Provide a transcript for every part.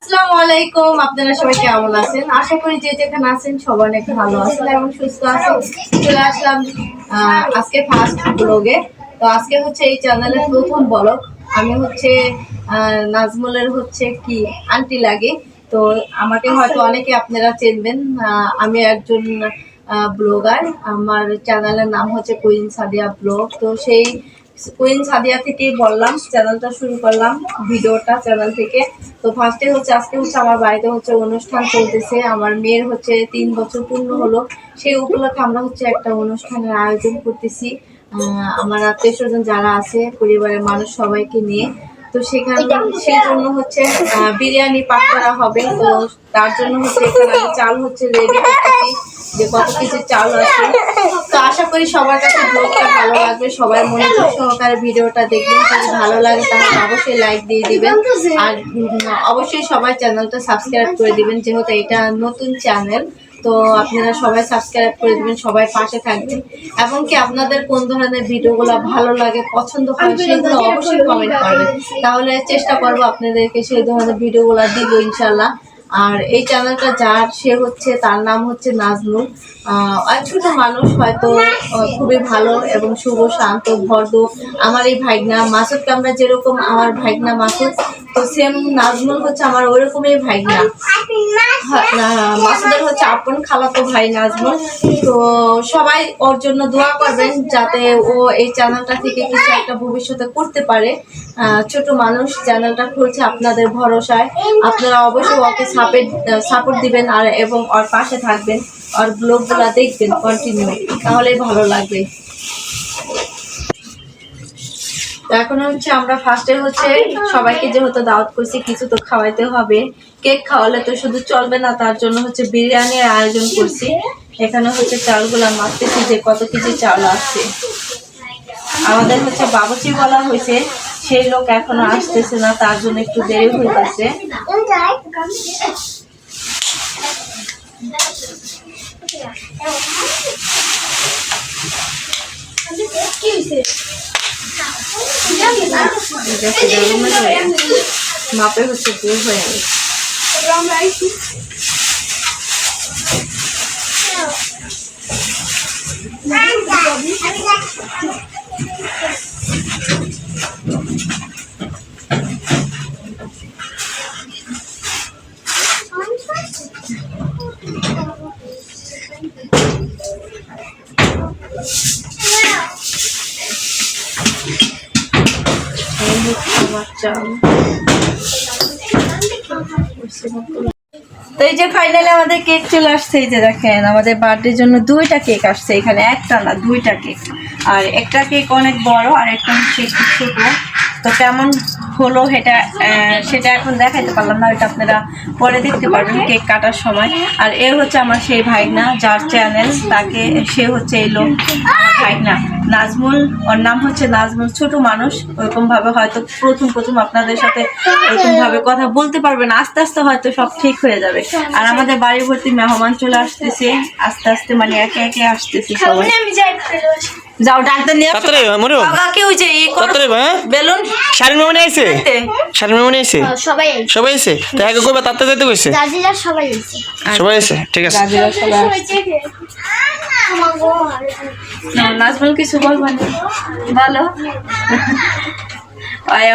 আসসালামু আলাইকুম, আপনারা সবাই কেমন আছেন? আশা করি যে যেখানে আছেন সবাই অনেক ভালো আছেন এবং সুস্থ আছেন। চলে আসলাম আজকে ফার্স্ট ব্লগে। তো আজকে হচ্ছে এই চ্যানেলের প্রথম ব্লগ। আমি হচ্ছে নাজমুলের হচ্ছে কি আন্টি লাগে। তো আমাকে হয়তো অনেকে আপনারা চিনবেন। আমি একজন ব্লগার। আমার চ্যানেলের নাম হচ্ছে কুইন সাদিয়া ব্লগ। তো সেই কুইন সাদিয়া থেকেই বললাম, চ্যানেলটা শুরু করলাম, ভিডিওটা চ্যানেল থেকে। তো ফার্স্টে হচ্ছে আজকে হচ্ছে আমার বাড়িতে হচ্ছে অনুষ্ঠান চলতেছে। আমার মেয়ের হচ্ছে 3 বছর পূর্ণ হলো। সেই উপলক্ষে আমরা হচ্ছে একটা অনুষ্ঠানের আয়োজন করতেছি। আমার আত্মীয় স্বজন যারা আছে, পরিবারের মানুষ সবাইকে নিয়ে। তো সেখানে সেই জন্য হচ্ছে বিরিয়ানি পাক করা হবে। তো তার জন্য হচ্ছে এখানে আমি চাল হচ্ছে রেডি করতেছি, যে কত কিছু চাল আছে। তো আশা করি সবার কাছে ব্লগটা ভালো লাগবে, সবাই মনোযোগ সহকারে ভিডিওটা দেখবেন। যদি ভালো লাগে তাহলে অবশ্যই লাইক দিয়ে দিবেন, আর অবশ্যই সবাই চ্যানেলটা সাবস্ক্রাইব করে দিবেন, যেহেতু এটা নতুন চ্যানেল। তো আপনারা সবাই সাবস্ক্রাইব করে দিবেন, সবাই পাশে থাকবেন, এবং কি আপনাদের কোন ধরনের ভিডিওগুলো ভালো লাগে, পছন্দ হয়, সেগুলো অবশ্যই কমেন্ট করবেন। তাহলে চেষ্টা করবো আপনাদেরকে সেই ধরনের ভিডিওগুলো দিব ইনশাল্লাহ। আর এই চ্যানেলটা যার, সে হচ্ছে, তার নাম হচ্ছে নাজমুল। এক ছোট মানুষ, হয়তো খুবই ভালো এবং শুভ, শান্ত, ভদ্র। আমার এই ভাইগনা মাসুদকে আমরা যেরকম, আমার ভাইগনা মাসুদ, তো সেম নাজমুল হচ্ছে আমার ওইরকমই ভাইগনা। মাসুদের হচ্ছে আপন খালাতো ভাই নাজমুল। তো সবাই ওর জন্য দোয়া করবেন, যাতে ও এই চ্যানেলটা থেকে কিছু একটা ভবিষ্যতে করতে পারে। ছোট মানুষ, চ্যানেলটা খুলছে আপনাদের ভরসায়। আপনারা অবশ্যই ওকে সাপোর্ট দিবেন, আর এবং ওর পাশে থাকবেন, ওর ব্লগগুলো দেখবেন কন্টিনিউ, তাহলে ভালো লাগবে। তো এখন হচ্ছে আমরা ফার্স্টে হচ্ছে সবাইকে যেহেতু দাওয়াত করছি, কিছু তো খাওয়াইতে হবে। কেক খাওয়ালে তো শুধু চলবে না, তার জন্য হচ্ছে বিরিয়ানির আয়োজন করছি। এখানে হচ্ছে চালগুলা মাপতেছি যে কত কেজি চাল আছে। আমাদের হচ্ছে বাবুচি বলা হয়েছে, সেই লোক এখনো আসতেছে না, তার জন্য একটু দেরি হইতেছে। মাপে হচ্ছে দূর হয়ে গেছে। তো এই যে ফাইনালি আমাদের কেক চলে আসছে। এই যে দেখেন, আমাদের বার্থডের জন্য 2টা কেক আসছে এখানে, একটা না 2টা কেক। আর একটা কেক অনেক বড়, আর একটা হচ্ছে একটু ছোট। তো কেমন হলো সেটা এখন দেখাইতে পারলাম না, ওইটা আপনারা পরে দেখতে পারবেন কেক কাটার সময়। আর এ হচ্ছে আমার সেই ভাইগনা, যার চ্যানেল, তাকে, সে হচ্ছে এই লোক ভাইগনা নাজমুল। ওর নাম হচ্ছে নাজমুল। ছোট মানুষ, ওরকম ভাবে হয়তো প্রথম আপনাদের সাথে ওরকম ভাবে কথা বলতে পারবে না, আস্তে আস্তে হয়তো সব ঠিক হয়ে যাবে। আর আমাদের বাড়ি ভর্তি মেহমান চলে আসতেছে আস্তে আস্তে, মানে একে একে আসতেছে সবাই। যাও ডাক্তার নিয়ে আসো। কি হইছে? বেলুন শাড়ির মেমনে আইছে, শাড়ির মেমনে আইছে, সবাই আইছে। তো আগে কইবা তাতে যাইতে কইছে, দাদিরা সবাই আইছে, সবাই আইছে, ঠিক আছে। দাদিরা সবাই আসছে। নাজমুল কিছু বলবেন? ভালো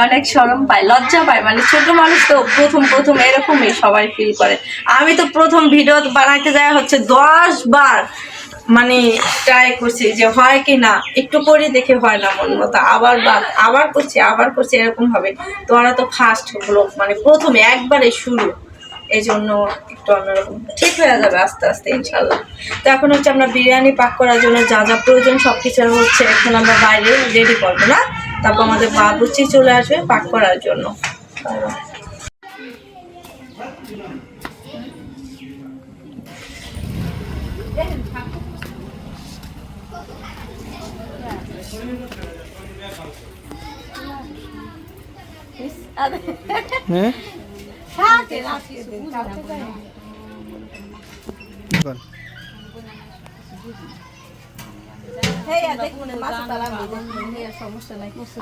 অনেক শরম পায়, লজ্জা পায়, মানে ছোট মানুষ তো, প্রথম এরকমই সবাই ফিল করে। আমি তো প্রথম ভিডিও বানাইতে যায় হচ্ছে 10 বার মানে ট্রাই করছি যে হয় কি না, একটু করে দেখে হয় না মন মতো, আবার করছি এরকম হবে। তো ওরা তো ফার্স্ট হলো, মানে প্রথমে একবারে শুরু, এই জন্য একটু অন্যরকম। ঠিক হয়ে যাবে আস্তে আস্তে ইনশাল্লাহ। তো এখন হচ্ছে আমরা বিরিয়ানি পাক করার জন্য যা যা প্রয়োজন সব কিছু হচ্ছে এখন আমরা বাইরে রেডি করবো না, তারপর আমাদের বাবুচি চলে আসবে পাক করার জন্য।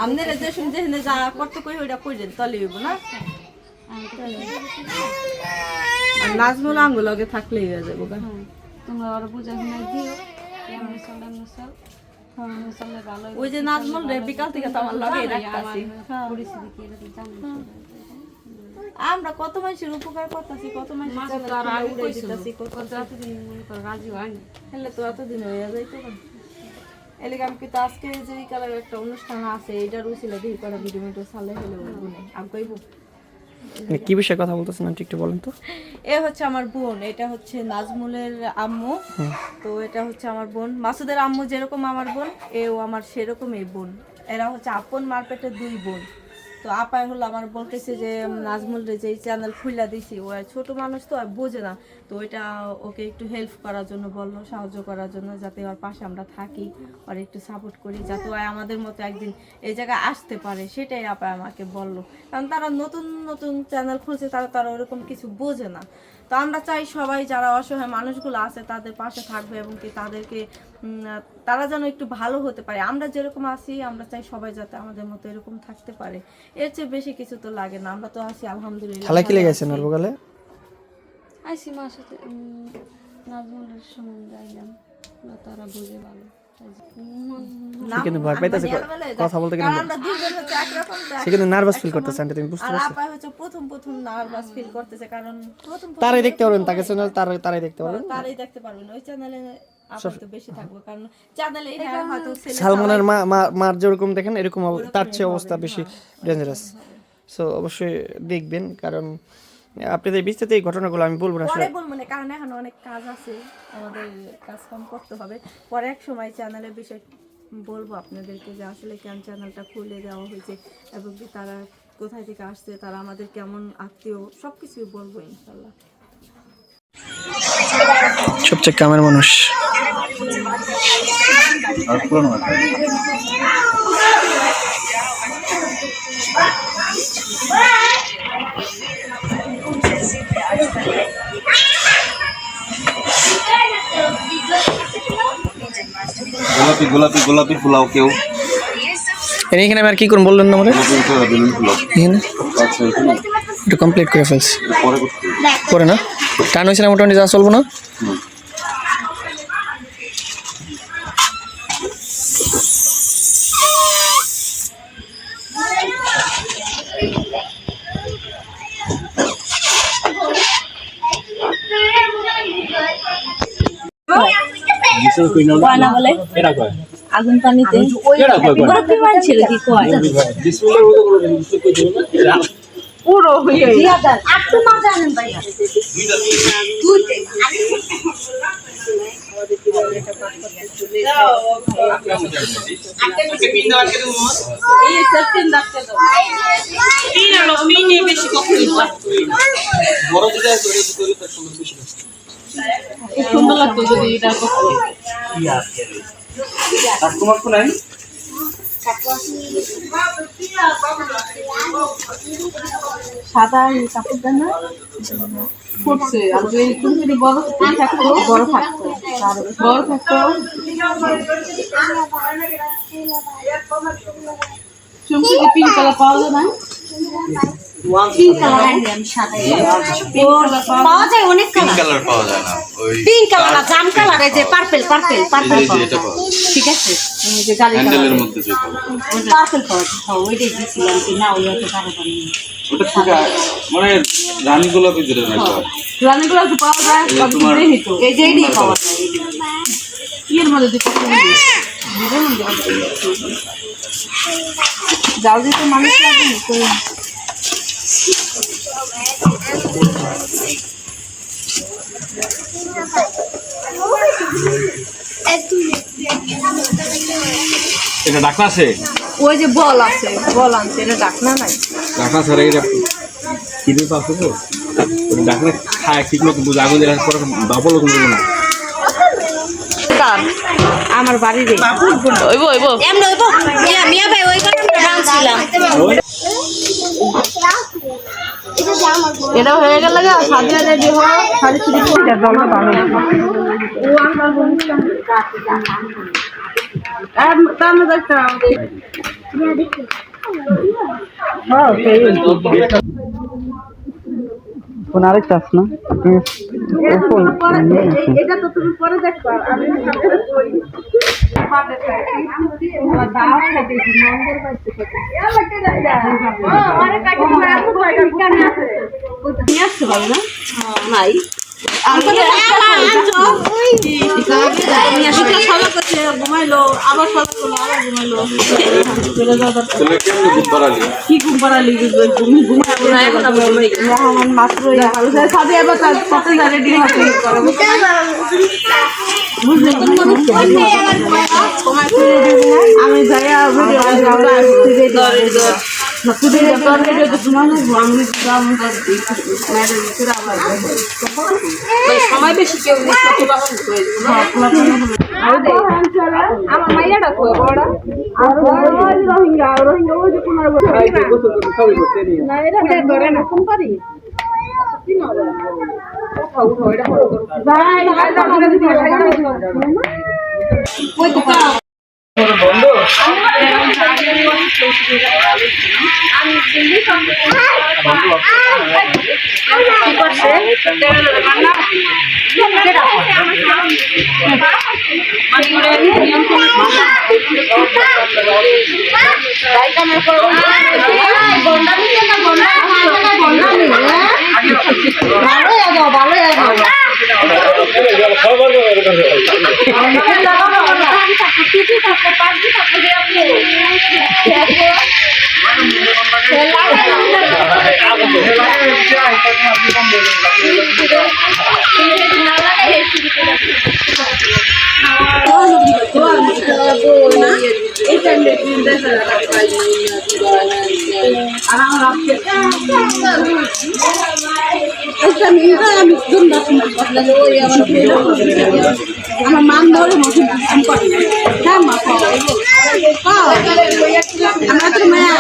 আপনারা যে শুনতে যা করতে কই ওইটা কইলেন তলে হইব না। আর নাজমুল আঙ্গুলকে থাকলেই হয়ে যাবো গা। তোমরা ওরা বুঝা শুনে দিও এমনি চলে ভালো ওই যে নাজমুল রে বিকাল থেকে তো আমার লগে রাখতাছি। পরিস্থিতি কি এরকম জানি আমরা কত মানুষের উপকার করতেছি, কত মানুষের তার আগে উড়ে দিতেছি, কত এতদিন মনে করো রাজি হয়নি হেলে তো এতদিন হয়ে যাইতো না। এলাকা আমি কিন্তু আজকে যে এই কালার একটা অনুষ্ঠান আছে এইটার উচিলা দিয়ে করা ভিডিও মিডিও সালে হলে গুনে আগাইব। কি বিষয়ে কথা বলতেছেন আন্টি একটু বলেন তো। এ হচ্ছে আমার বোন, এটা হচ্ছে নাজমুলের আম্মু। তো এটা হচ্ছে আমার বোন, মাসুদের আম্মু যেরকম আমার বোন, এও আমার সেরকম এই বোন। এরা হচ্ছে আপন মারপেটের দুই বোন। তো আপায় হলো আমার বলতেছে যে নাজমুল রে যে চ্যানেল খুলে দিছি, ও ছোট মানুষ তো আর বোঝে না, তো এটা ওকে একটু হেল্প করার জন্য বললো, সাহায্য করার জন্য, যাতে ওর পাশে আমরা থাকি, আর একটু সাপোর্ট করি, যাতে ও আমাদের মতো একদিন এই জায়গায় আসতে পারে। সেটাই আপায় আমাকে বললো, কারণ তারা নতুন নতুন চ্যানেল খুলছে, তারা ওরকম কিছু বোঝে না। তো আমরা চাই সবাই যারা অসহায় মানুষগুলো আছে তাদের পাশে থাকবে, এবং কি তাদেরকে তারা যেন একটু ভালো হতে পারে। আমরা যেরকম আছি আমরা চাই সবাই যাতে আমাদের মতো এরকম থাকতে পারে, এর চেয়ে বেশি কিছু তো লাগে না। আমরা তো আছি আলহামদুলিল্লাহ। খেলা কি লেগেছে ওর বগালে? আইসি মার সাথে নাজমুলের সম্বন্ধে আইলাম, তারা বুঝে ভালো কিন্তু ভয় পাইতেছে কথা বলতে, কিন্তু আমরা দুজন হচ্ছে একরকম, সে কিন্তু নার্ভাস ফিল করতেছে আন্টি, তুমি বুঝতে আর পারছো? আপা হচ্ছে প্রথম নার্ভাস ফিল করতেছে, কারণ প্রথম তারাই দেখতে পারবেন, তাকে চ্যানেল তারাই দেখতে পারবেন, তারাই দেখতে পারবেন। ওই চ্যানেলে আপা তো বেশি থাকবে, কারণ চ্যানেলে হয়তো ছেলে সালমানের মার যেরকম দেখেন এরকম তার চেয়ে অবস্থা বেশি ডেঞ্জারাস। সো অবশ্যই দেখবেন, কারণ আপনাদের বিস্তারিত এই ঘটনাগুলো আমি বলবো না পরে বলবো না, কারণ এখন অনেক কাজ আছে, আমাদের কাজ কম করতে হবে। পরে এক সময় চ্যানেলের বিষয় বলবো আপনাদেরকে, যে আসলে কেন চ্যানেলটা খুলে দেওয়া হয়েছে, এবং কি তারা কোথায় থেকে আসছে, তারা আমাদের কেমন আত্মীয়, সবকিছুই বলবো ইনশাল্লাহ। সবচেয়ে কামের মানুষ। গোলাপি গোলাপি গোলাপি ফুলাও কেউ এখানে আমি আর কি করুন বললেন না আমাকে, এখানে একটু কমপ্লিট করে ফেলছি পরে না টান হয়েছে না মোটামুটি, যা চলবো না। আগুন পানিতে ছিল কি কয় পুরো সুন্দর লাগতো যদি এটা তোমার তো নাই সাদা কাপড় দেন না ফুটছে, আর যদি তুমি বড় থাকতো বড় থাকতো বড় থাকতো চুমকি পিঙ্ক কালার পাওয়া যায় না, পিঙ্ক কালার আমি সাদা পাওয়া যায়, অনেক কালার পাওয়া যায় না, ওই পিঙ্ক কালার জাম কালার, এই যে পার্পল পার্পল পার্পল এটা পাওয়া যায় ঠিক আছে, এই যে গাড়ি হ্যান্ডেলের মধ্যে যে পার্পল পাওয়া যায়, ওইটাই দিছিলাম কি না, ওই এত তাড়াতাড়ি ওটা ঠিক আছে, মানে রানী গোলাপি যেটা রাখা রানীগুলো তো পাওয়া যায়, তোমার এই যে এইটাই পাওয়া যায়, এর মধ্যে যে কত যাও দিতে মানুষ লাগে তো এটা ডাকনা আছে, ওই যে বল আছে, বল আনছে, এটা ডাকনা নাই, ডাকনা ছাড়া এটা কিনে পাচ্ছে তো ডাকনা খায় ঠিক মতো বুঝে আগুন দেওয়ার পর বাপল কোনো না আমার বাড়ির ওইবো ওইবো এমন ওইবো মিয়া ভাই ওই কথা জানছিলাম, এটা হয়ে গেল গা সাদিয়া রেডি হও শাড়ি চুড়ি পরে দলটা ভালো ও আমরা বলছিলাম তার মধ্যে একটা হ্যাঁ ফোন আরেকটা আছে না ফোন এটা তো তুমি পরে দেখবা আমি নাই ঘুমাইলো আবার সকাল করলো আবার ঘুমাইলো কি ঘুম পাড়ালি রহমান মাত্র সাথে এবার তার সাথে রেডি হচ্ছে আমি যাই সময় বেশি কেউ আমার মাইয়াটা রোহিঙ্গা রোহিঙ্গা ওই যে না এটা ধরে না ফোন পারি আমার মান ধরে হ্যাঁ মা আমরা তো মায়া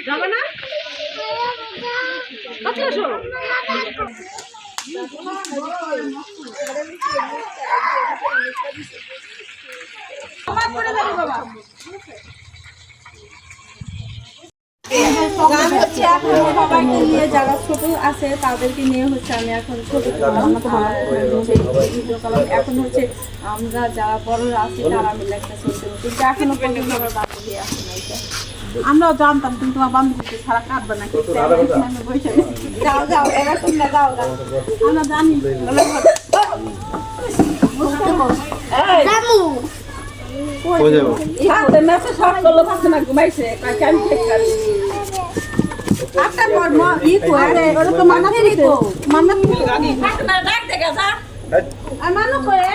যাবে না সবাইকে নিয়ে যারা ছোট আছে তাদেরকে নিয়ে হচ্ছে আমি এখন ছোট এখন হচ্ছে আমরা যারা বড়রা আছি তারা মিলে একটা ছোট কিন্তু এখনো পর্যন্ত আমার বান্ধবী আসে না আমরাও জানতাম কিন্তু আমার বান্ধবীকে ছাড়া কাটবে না যাও যাও এবার তোমরা যাও আমরা জানি ঘুমাইছে মানা করে